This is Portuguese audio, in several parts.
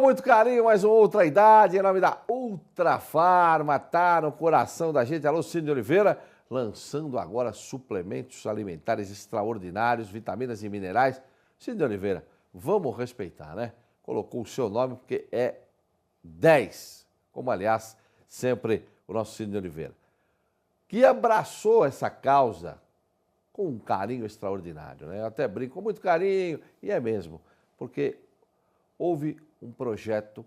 Com muito carinho, mais uma outra idade, em nome da Ultra Farma, tá no coração da gente. Alô, Cid Oliveira, lançando agora suplementos alimentares extraordinários, vitaminas e minerais. Cid Oliveira, vamos respeitar, né? Colocou o seu nome porque é 10, como aliás, sempre o nosso Cid Oliveira, que abraçou essa causa com um carinho extraordinário, né? Eu até brinco com muito carinho, e é mesmo, porque houve um projeto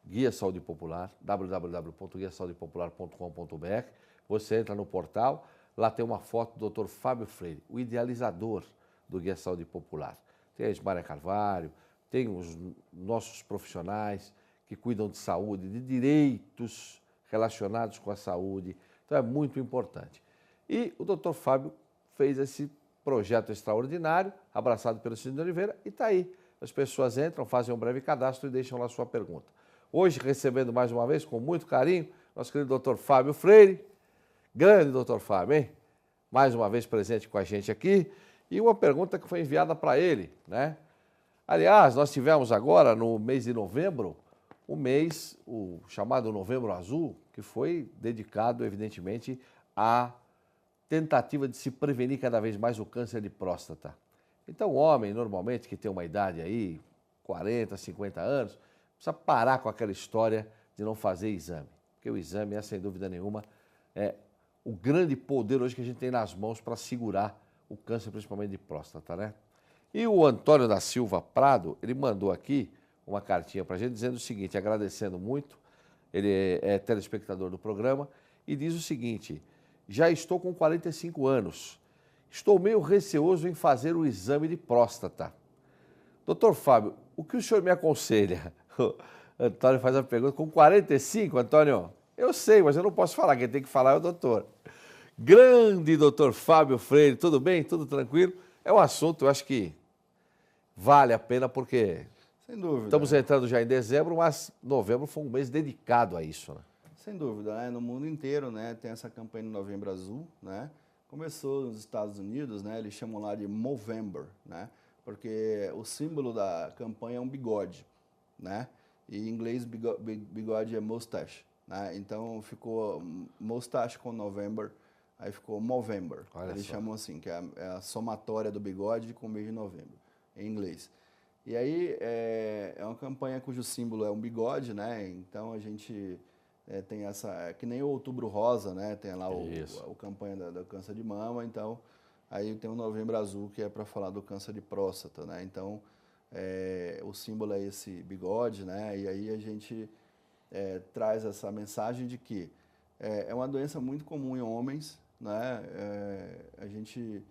Guia Saúde Popular, www.guiasaudepopular.com.br. Você entra no portal, lá tem uma foto do Dr. Fábio Freire, o idealizador do Guia Saúde Popular. Tem a Esmária Carvalho, tem os nossos profissionais que cuidam de saúde, de direitos relacionados com a saúde. Então é muito importante. E o Dr. Fábio fez esse projeto extraordinário, abraçado pelo Cid Oliveira, e está aí. As pessoas entram, fazem um breve cadastro e deixam lá sua pergunta. Hoje, recebendo mais uma vez, com muito carinho, nosso querido Dr. Fábio Freire. Grande Dr. Fábio, hein? Mais uma vez presente com a gente aqui. E uma pergunta que foi enviada para ele, né? Aliás, nós tivemos agora, no mês de novembro, o chamado Novembro Azul, que foi dedicado, evidentemente, à tentativa de se prevenir cada vez mais o câncer de próstata. Então, o homem, normalmente, que tem uma idade aí, 40, 50 anos, precisa parar com aquela história de não fazer exame. Porque o exame é, sem dúvida nenhuma, o grande poder hoje que a gente tem nas mãos para segurar o câncer, principalmente de próstata, né? E o Antônio da Silva Prado, ele mandou aqui uma cartinha para a gente dizendo o seguinte, agradecendo muito, ele é telespectador do programa, e diz o seguinte: já estou com 45 anos. Estou meio receoso em fazer o exame de próstata. Doutor Fábio, o que o senhor me aconselha? O Antônio faz a pergunta. Com 45, Antônio? Eu sei, mas eu não posso falar. Quem tem que falar é o doutor. Grande doutor Fábio Freire, tudo bem? Tudo tranquilo? É um assunto, eu acho que vale a pena, porque sem dúvida, estamos entrando já em dezembro, mas novembro foi um mês dedicado a isso, né? Sem dúvida, né? No mundo inteiro, né, tem essa campanha do Novembro Azul, né? Começou nos Estados Unidos, né? Eles chamam lá de Movember, né? Porque o símbolo da campanha é um bigode, né? E em inglês bigode é mustache, né? Então ficou mustache com November, aí ficou Movember. Olha Eles só. chamam assim, que é a somatória do bigode com o mês de novembro, em inglês. E aí é uma campanha cujo símbolo é um bigode, né? Então a gente tem essa, que nem o Outubro Rosa, né? Tem lá o campanha do câncer de mama, então aí tem o Novembro Azul, que é para falar do câncer de próstata, né? Então o símbolo é esse bigode, né? E aí a gente traz essa mensagem de que é uma doença muito comum em homens, né? A gente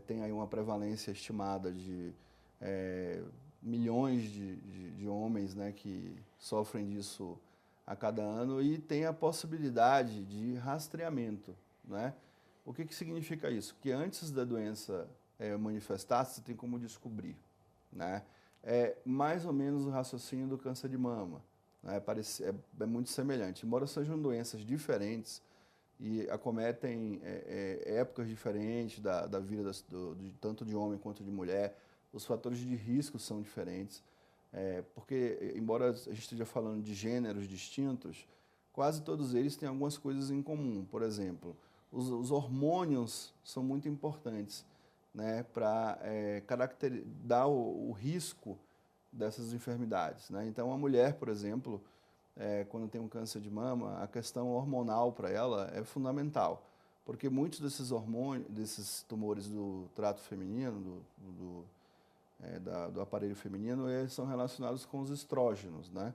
tem aí uma prevalência estimada de milhões de homens, né, que sofrem disso a cada ano, e tem a possibilidade de rastreamento, né? O que significa isso? Que antes da doença manifestar, você tem como descobrir, né? É mais ou menos o raciocínio do câncer de mama, né? É muito semelhante, embora sejam doenças diferentes e acometem épocas diferentes da vida tanto de homem quanto de mulher. Os fatores de risco são diferentes, porque, embora a gente esteja falando de gêneros distintos, quase todos eles têm algumas coisas em comum. Por exemplo, os hormônios são muito importantes, né, para dar o risco dessas enfermidades, né? Então, a mulher, por exemplo, quando tem um câncer de mama, a questão hormonal para ela é fundamental, porque muitos desses hormônios, desses tumores do trato feminino, do aparelho feminino, eles são relacionados com os estrógenos, né?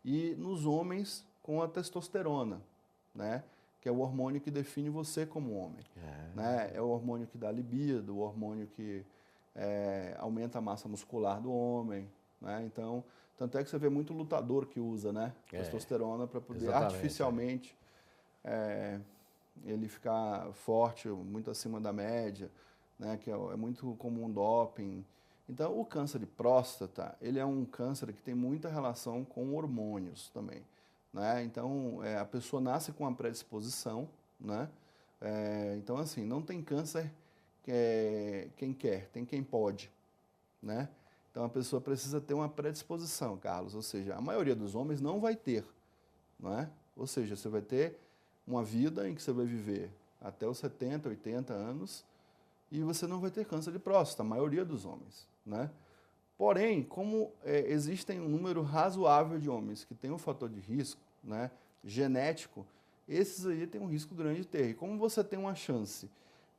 E nos homens, com a testosterona, né? Que é o hormônio que define você como homem. Né? É o hormônio que dá libido, o hormônio que aumenta a massa muscular do homem, né? Então, tanto é que você vê muito lutador que usa, né? Testosterona para poder artificialmente ele ficar forte, muito acima da média, né? Que é muito comum doping. Então, o câncer de próstata, ele é um câncer que tem muita relação com hormônios também, né? Então, a pessoa nasce com uma predisposição, né? Então, assim, não tem câncer quem quer, tem quem pode, né? Então a pessoa precisa ter uma predisposição, Carlos, ou seja, a maioria dos homens não vai ter, não é? Ou seja, você vai ter uma vida em que você vai viver até os 70, 80 anos e você não vai ter câncer de próstata, a maioria dos homens, né? Porém, como existem um número razoável de homens que têm um fator de risco, né, genético, esses aí têm um risco grande de ter. E como você tem uma chance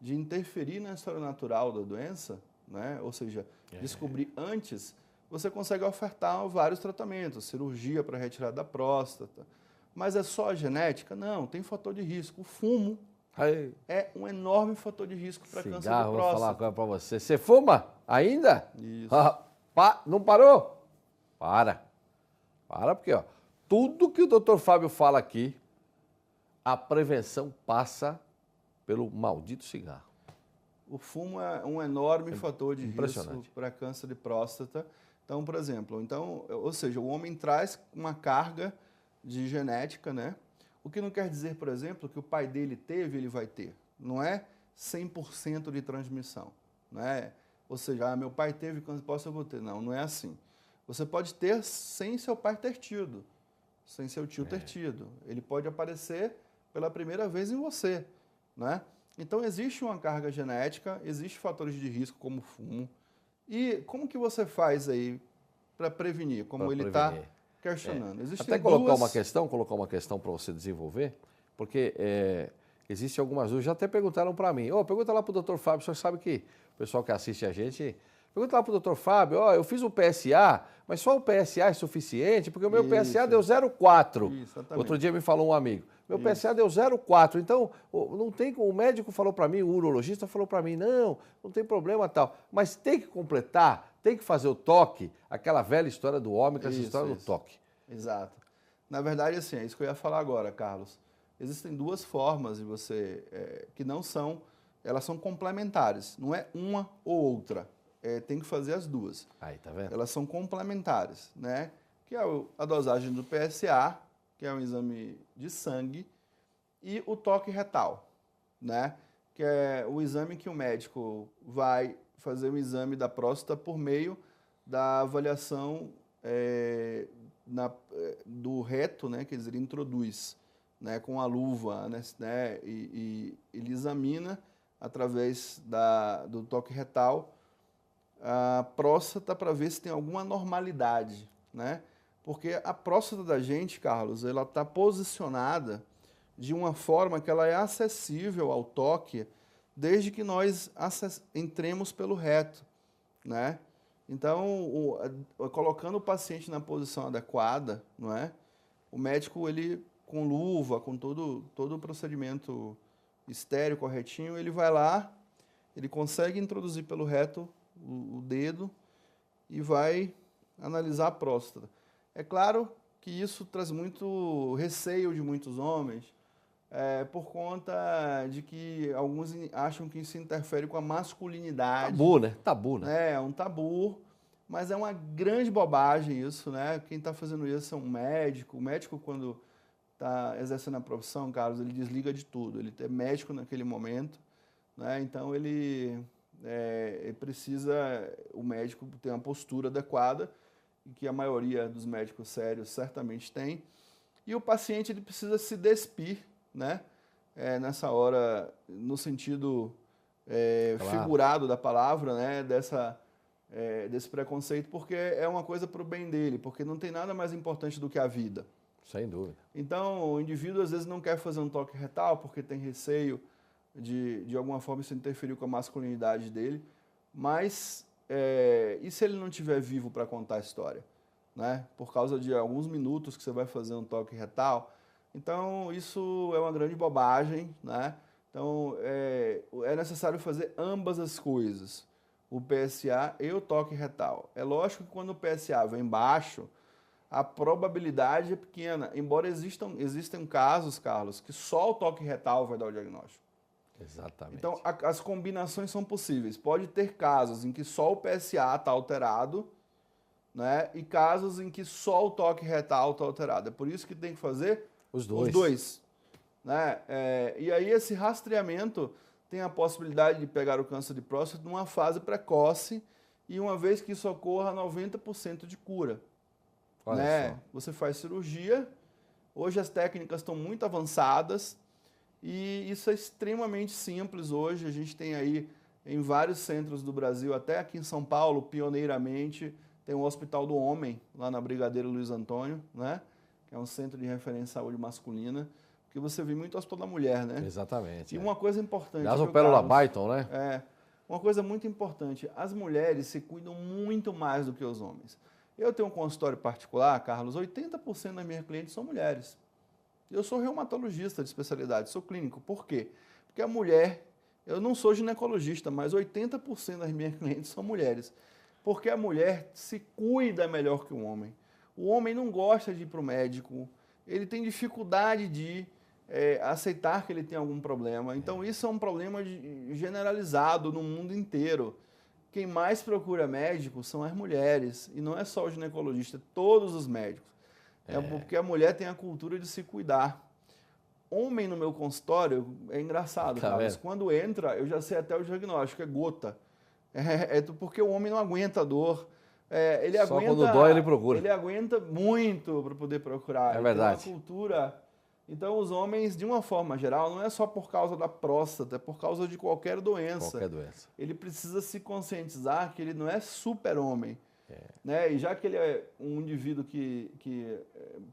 de interferir na história natural da doença, né, ou seja, descobrir antes, você consegue ofertar vários tratamentos, cirurgia para retirada da próstata. Mas é só a genética? Não, tem fator de risco. O fumo é um enorme fator de risco para câncer de próstata. Vou falar uma coisa para você. Você fuma ainda? Isso. Não parou? Para, porque ó, tudo que o Dr. Fábio fala aqui, a prevenção passa pelo maldito cigarro. O fumo é um enorme fator de risco para câncer de próstata. Então, por exemplo, ou seja, o homem traz uma carga de genética, né? O que não quer dizer, por exemplo, que o pai dele teve, ele vai ter. Não é 100% de transmissão, não é? Ou seja, meu pai teve câncer de próstata, eu vou ter. Não, não é assim. Você pode ter sem seu pai ter tido, sem seu tio ter tido. Ele pode aparecer pela primeira vez em você, né? Então, existe uma carga genética, existem fatores de risco como fumo. E como que você faz aí para prevenir, como ele está questionando? Até colocar uma questão para você desenvolver, porque existem algumas dúvidas, já até perguntaram para mim, pergunta lá para o Dr. Fábio, o senhor sabe que o pessoal que assiste a gente, pergunta lá para o Dr. Fábio, eu fiz o PSA, mas só o PSA é suficiente, porque o meu PSA deu 0,4. Outro dia me falou um amigo, meu PSA deu 0,4, então não tem, o médico falou para mim, o urologista falou para mim, não tem problema tal, mas tem que completar, tem que fazer o toque, aquela velha história do homem, essa história do toque. Exato. Na verdade, assim, é isso que eu ia falar agora, Carlos. Existem duas formas de você, que não são, elas são complementares, não é uma ou outra. Tem que fazer as duas. Aí, tá vendo? Elas são complementares, né? Que é a dosagem do PSA, que é um exame de sangue, e o toque retal, né? Que é o exame que o médico vai fazer o exame da próstata por meio da avaliação do reto, né? Quer dizer, ele introduz, né, com a luva, né? E ele examina através do toque retal a próstata para ver se tem alguma anormalidade, né? Porque a próstata da gente, Carlos, ela está posicionada de uma forma que ela é acessível ao toque desde que nós entremos pelo reto, né? Então, colocando o paciente na posição adequada, não é? O médico, ele com luva, com todo o procedimento estéreo corretinho, ele vai lá, ele consegue introduzir pelo reto o dedo e vai analisar a próstata. É claro que isso traz muito receio de muitos homens, por conta de que alguns acham que isso interfere com a masculinidade. Tabu, né? É um tabu, mas é uma grande bobagem isso, né? Quem está fazendo isso é um médico. O médico, quando está exercendo a profissão, Carlos, ele desliga de tudo. Ele é médico naquele momento, né? Então ele precisa, o médico ter uma postura adequada, que a maioria dos médicos sérios certamente tem, e o paciente ele precisa se despir, né? Nessa hora, no sentido figurado da palavra, né? Desse preconceito, porque é uma coisa para o bem dele, porque não tem nada mais importante do que a vida. Sem dúvida. Então, o indivíduo às vezes não quer fazer um toque retal porque tem receio de alguma forma isso interferir com a masculinidade dele, mas e se ele não estiver vivo para contar a história, né? Por causa de alguns minutos que você vai fazer um toque retal. Então, isso é uma grande bobagem, né? Então, é necessário fazer ambas as coisas, o PSA e o toque retal. É lógico que quando o PSA vem baixo, a probabilidade é pequena, embora existam casos, Carlos, que só o toque retal vai dar o diagnóstico. Exatamente. Então, as combinações são possíveis. Pode ter casos em que só o PSA está alterado, né? E casos em que só o toque retal está alterado. É por isso que tem que fazer os dois, né? E aí esse rastreamento tem a possibilidade de pegar o câncer de próstata numa fase precoce e uma vez que isso ocorra, 90% de cura. Olha Né? só. Você faz cirurgia, hoje as técnicas estão muito avançadas e isso é extremamente simples hoje. A gente tem aí em vários centros do Brasil, até aqui em São Paulo, pioneiramente, tem o Hospital do Homem, lá na Brigadeiro Luiz Antônio, né? Que é um centro de referência de saúde masculina, porque você vê muito o Hospital da Mulher, né? Exatamente. E uma coisa importante... Aliás, o viu, Pérola Carlos? Byton, né? Uma coisa muito importante, as mulheres se cuidam muito mais do que os homens. Eu tenho um consultório particular, Carlos, 80% das minhas clientes são mulheres. Eu sou reumatologista de especialidade, sou clínico. Por quê? Porque a mulher, eu não sou ginecologista, mas 80% das minhas clientes são mulheres. Porque a mulher se cuida melhor que o homem. O homem não gosta de ir para o médico, ele tem dificuldade de aceitar que ele tem algum problema. Então, isso é um problema generalizado no mundo inteiro. Quem mais procura médico são as mulheres, e não é só o ginecologista, todos os médicos. É porque a mulher tem a cultura de se cuidar. Homem no meu consultório, é engraçado, Tá Carlos, vendo? quando entra, eu já sei até o diagnóstico, é gota. Porque o homem não aguenta a dor. Ele Só aguenta, quando dói ele procura. Ele aguenta muito para poder procurar. É Ele verdade. tem uma cultura... Então, os homens, de uma forma geral, não é só por causa da próstata, é por causa de qualquer doença. Qualquer doença. Ele precisa se conscientizar que ele não é super-homem. Né? E já que ele é um indivíduo que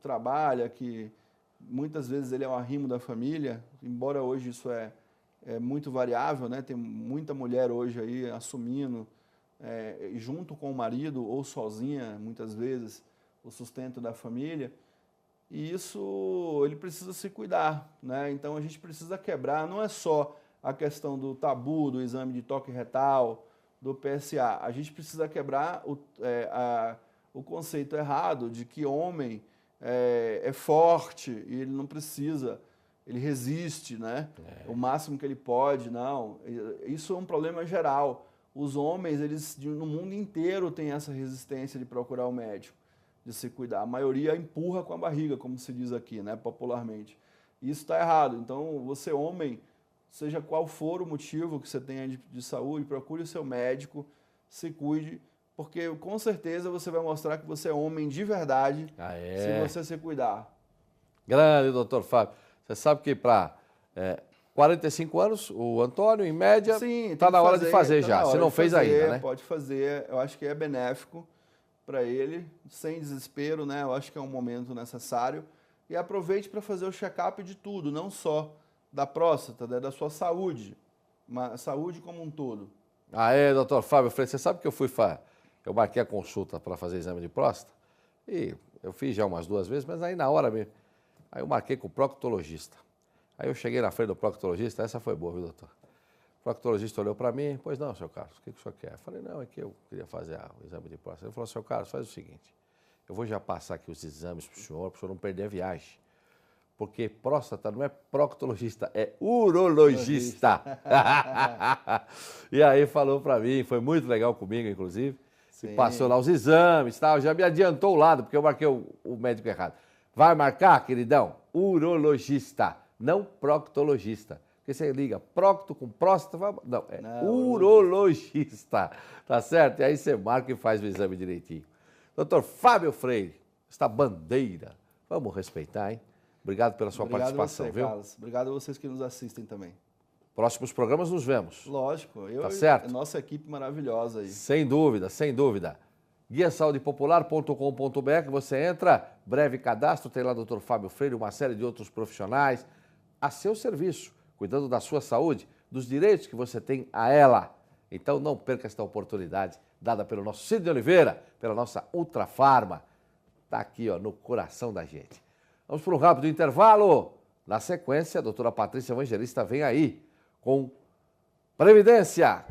trabalha, que muitas vezes ele é o arrimo da família, embora hoje isso é muito variável, né? Tem muita mulher hoje aí assumindo, junto com o marido ou sozinha, muitas vezes, o sustento da família. E isso, ele precisa se cuidar, né? Então, a gente precisa quebrar, não é só a questão do tabu, do exame de toque retal, do PSA. A gente precisa quebrar o conceito errado de que homem é forte e ele não precisa, ele resiste, né? O máximo que ele pode, não. Isso é um problema geral. Os homens, eles no mundo inteiro têm essa resistência de procurar o médico, de se cuidar. A maioria empurra com a barriga, como se diz aqui, né, popularmente. Isso está errado. Então, você homem, seja qual for o motivo que você tenha de saúde, procure o seu médico, se cuide, porque com certeza você vai mostrar que você é homem de verdade se você se cuidar. Grande, doutor Fábio. Você sabe que para 45 anos, o Antônio, em média, está na hora de fazer já. Você não fez ainda, né? Pode fazer. Eu acho que é benéfico para ele, sem desespero, né? Eu acho que é um momento necessário. E aproveite para fazer o check-up de tudo, não só da próstata, né? Da sua saúde, saúde como um todo. Doutor Fábio Freire, você sabe que eu marquei a consulta para fazer exame de próstata e eu fiz já umas 2 vezes, mas aí na hora mesmo, aí eu marquei com o proctologista. Aí eu cheguei na frente do proctologista, essa foi boa, viu, doutor? O proctologista olhou para mim, pois não, seu Carlos, o que o senhor quer? Eu falei, não, é que eu queria fazer o exame de próstata. Ele falou, seu Carlos, faz o seguinte, eu vou já passar aqui os exames para o senhor não perder a viagem. Porque próstata não é proctologista, é urologista. E aí falou para mim, foi muito legal comigo, inclusive. E passou lá os exames, tal, já me adiantou o lado, porque eu marquei o médico errado. Vai marcar, queridão? Urologista, não proctologista. Porque você liga procto com próstata, não, urologista, tá certo? E aí você marca e faz o exame direitinho. Doutor Fábio Freire, esta bandeira, vamos respeitar, hein? Obrigado pela sua participação, viu? Carlos. Obrigado a vocês que nos assistem também. Próximos programas nos vemos. Lógico. Tá certo? Nossa equipe maravilhosa aí. Sem dúvida, sem dúvida. guiasaudepopular.com.br, você entra, breve cadastro, tem lá o Dr. Fábio Freire, uma série de outros profissionais a seu serviço, cuidando da sua saúde, dos direitos que você tem a ela. Então não perca esta oportunidade dada pelo nosso Sidney Oliveira, pela nossa Ultra Farma. Está aqui, ó, no coração da gente. Vamos para um rápido intervalo. Na sequência, a doutora Patrícia Evangelista vem aí com Previdência.